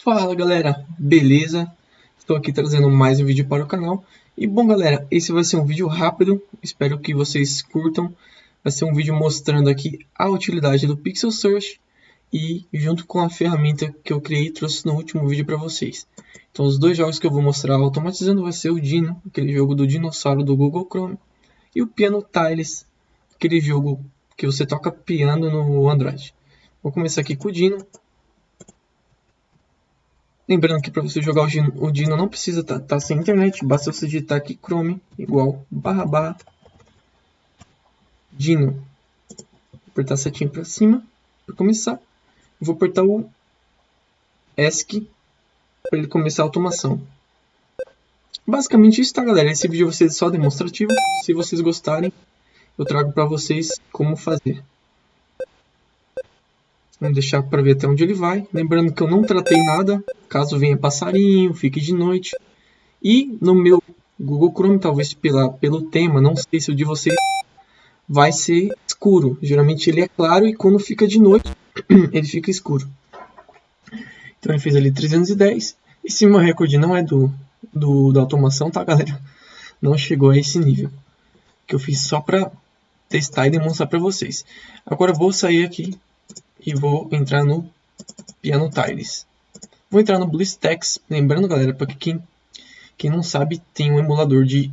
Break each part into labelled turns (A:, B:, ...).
A: Fala galera, beleza? Estou aqui trazendo mais um vídeo para o canal. E bom galera, esse vai ser um vídeo rápido, espero que vocês curtam. Vai ser um vídeo mostrando aqui a utilidade do Pixel Search e junto com a ferramenta que eu criei e trouxe no último vídeo para vocês. Então os dois jogos que eu vou mostrar automatizando vai ser o Dino, aquele jogo do dinossauro do Google Chrome, e o Piano Tiles, aquele jogo que você toca piano no Android. Vou começar aqui com o Dino. Lembrando que para você jogar o Dino não precisa estar sem internet, basta você digitar aqui Chrome igual / Dino. Apertar a setinha para cima para começar. Vou apertar o ESC para ele começar a automação. Basicamente isso, tá galera? Esse vídeo vai ser só demonstrativo. Se vocês gostarem, eu trago para vocês como fazer. Vamos deixar para ver até onde ele vai. Lembrando que eu não tratei nada, caso venha passarinho, fique de noite. E no meu Google Chrome, talvez pelo tema, não sei se o de vocês vai ser escuro. Geralmente ele é claro e quando fica de noite, ele fica escuro. Então ele fez ali 310. Esse meu recorde não é da automação, tá galera? Não chegou a esse nível. Que eu fiz só para testar e demonstrar para vocês. Agora eu vou sair aqui e vou entrar no Piano Tiles. Vou entrar no BlueStacks. Lembrando, galera, para quem não sabe, tem um emulador de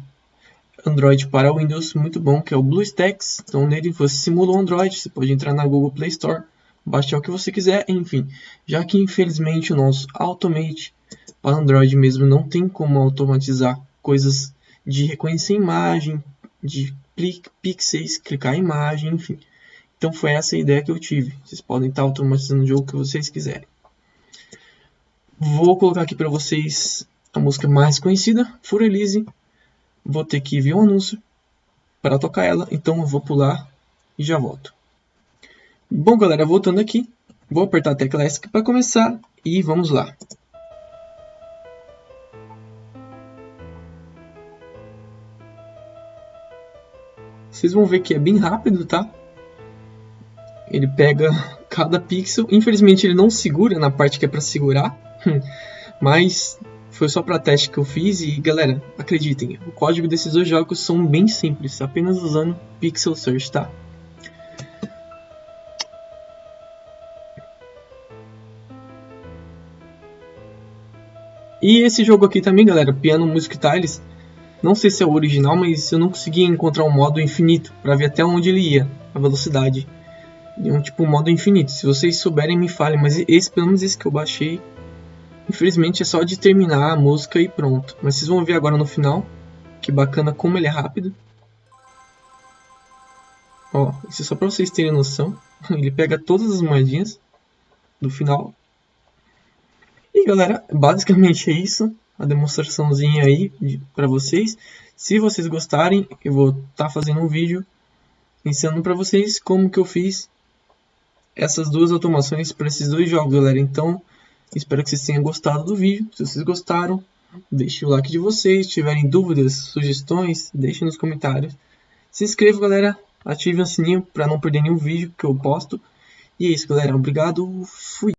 A: Android para Windows muito bom, que é o BlueStacks. Então nele você simula o Android, você pode entrar na Google Play Store, baixar o que você quiser, enfim. Já que infelizmente o nosso Automate para Android mesmo não tem como automatizar coisas de reconhecer imagem, de pixels, clicar em imagem, enfim. Então foi essa a ideia que eu tive. Vocês podem estar automatizando o jogo que vocês quiserem. Vou colocar aqui para vocês a música mais conhecida, For Elise. Vou ter que ver um anúncio para tocar ela, então eu vou pular e já volto. Bom galera, voltando aqui, vou apertar a tecla ESC para começar e vamos lá. Vocês vão ver que é bem rápido, tá? Ele pega cada pixel, infelizmente ele não segura na parte que é para segurar, mas foi só para teste que eu fiz e galera, acreditem, o código desses dois jogos são bem simples, apenas usando Pixel Search, tá? E esse jogo aqui também, galera, Piano Music Tiles, não sei se é o original, mas eu não consegui encontrar um modo infinito para ver até onde ele ia, a velocidade. Um tipo modo infinito. Se vocês souberem, me falem, mas pelo menos esse que eu baixei, infelizmente é só de terminar a música e pronto. Mas vocês vão ver agora no final, que bacana como ele é rápido. Ó, isso é só para vocês terem noção. Ele pega todas as moedinhas do final. E galera, basicamente é isso. A demonstraçãozinha aí para vocês. Se vocês gostarem, eu vou estar fazendo um vídeo ensinando para vocês como que eu fiz essas duas automações para esses dois jogos, galera. Então, espero que vocês tenham gostado do vídeo. Se vocês gostaram, deixem o like de vocês. Se tiverem dúvidas, sugestões, deixem nos comentários. Se inscrevam, galera. Ativem o sininho para não perder nenhum vídeo que eu posto. E é isso, galera. Obrigado. Fui.